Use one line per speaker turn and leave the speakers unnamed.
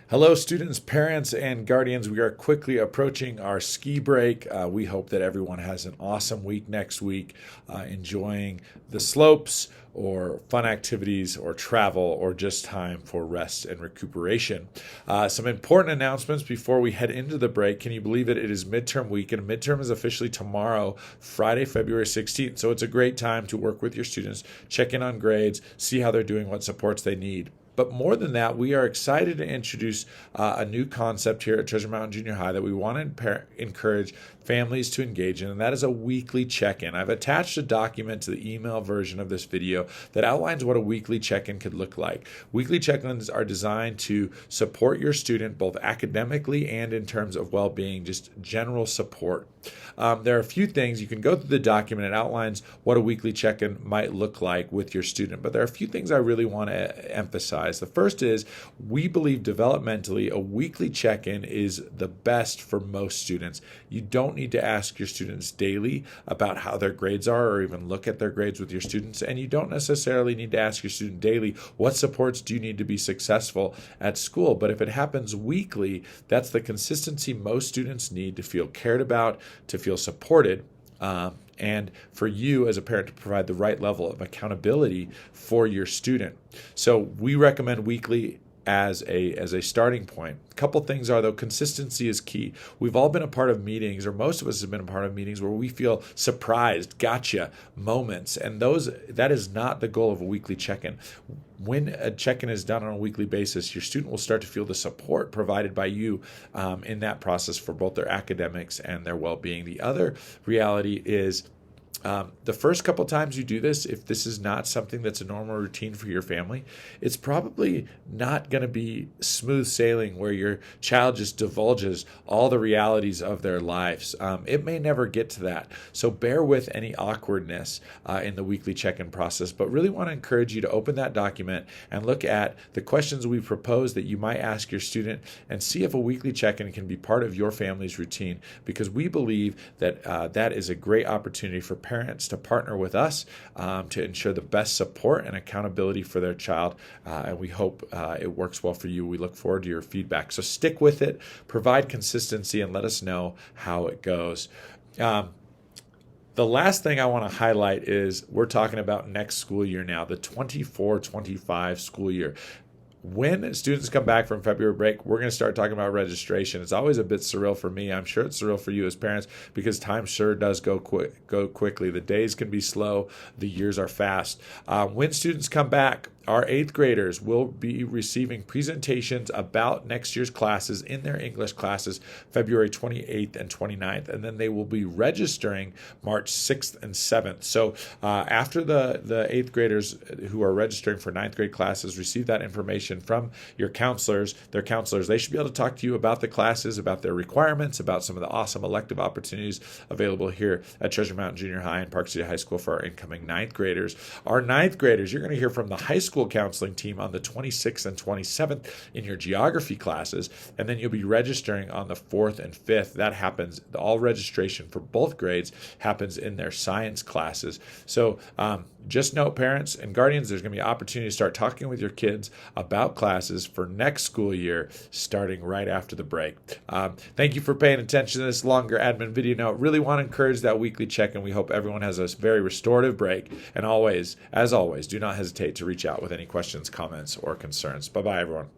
Hello, students, parents, and guardians. We are quickly approaching our ski break. We hope that everyone has an awesome week next week, enjoying the slopes or fun activities or travel or just time for rest and recuperation. Some important announcements before we head into the break. Can you believe it? It is midterm week, and midterm is officially tomorrow, Friday, February 16th. So it's a great time to work with your students, check in on grades, see how they're doing, what supports they need. But more than that, we are excited to introduce a new concept here at Treasure Mountain Junior High that we want to encourage families to engage in, and that is a weekly check-in. I've attached a document to the email version of this video that outlines what a weekly check-in could look like. Weekly check-ins are designed to support your student both academically and in terms of well-being, just general support. There are a few things. You can go through the document. It outlines what a weekly check-in might look like with your student, but there are a few things I really want to emphasize. The first is we believe developmentally a weekly check-in is the best for most students. You don't need to ask your students daily about how their grades are or even look at their grades with your students, and you don't necessarily need to ask your student daily what supports do you need to be successful at school. But if it happens weekly, that's the consistency most students need to feel cared about, to feel supported, and for you as a parent to provide the right level of accountability for your student. So we recommend weekly as a starting point. A couple things are, though, consistency is key. We've all been a part of meetings, or most of us have been a part of meetings where we feel surprised, gotcha moments, and that is not the goal of a weekly check-in. When a check-in is done on a weekly basis, your student will start to feel the support provided by you in that process for both their academics and their well-being. The other reality is the first couple times you do this, if this is not something that's a normal routine for your family, it's probably not going to be smooth sailing where your child just divulges all the realities of their lives. It may never get to that. So bear with any awkwardness in the weekly check-in process, but really want to encourage you to open that document and look at the questions we propose that you might ask your student and see if a weekly check-in can be part of your family's routine, because we believe that that is a great opportunity for parents to partner with us to ensure the best support and accountability for their child. And we hope it works well for you. We look forward to your feedback. So stick with it, provide consistency, and let us know how it goes. The last thing I want to highlight is we're talking about next school year now, the 24-25 school year. When students come back from February break, we're going to start talking about registration. It's always a bit surreal for me. I'm sure it's surreal for you as parents because time sure does go quickly. The days can be slow. The years are fast. When students come back, our 8th graders will be receiving presentations about next year's classes in their English classes February 28th and 29th, and then they will be registering March 6th and 7th. So after the 8th graders who are registering for 9th grade classes receive that information from your counselors, they should be able to talk to you about the classes, about their requirements, about some of the awesome elective opportunities available here at Treasure Mountain Junior High and Park City High School for our incoming 9th graders. Our 9th graders, you're going to hear from the high school counseling team on the 26th and 27th in your geography classes, and then you'll be registering on the 4th and 5th. That happens, all registration for both grades happens in their science classes. So just note, parents and guardians, there's going to be an opportunity to start talking with your kids about classes for next school year starting right after the break. Thank you for paying attention to this longer admin video. Now, really want to encourage that weekly check-in. We hope everyone has a very restorative break, and as always, do not hesitate to reach out with any questions, comments, or concerns. Bye-bye, everyone.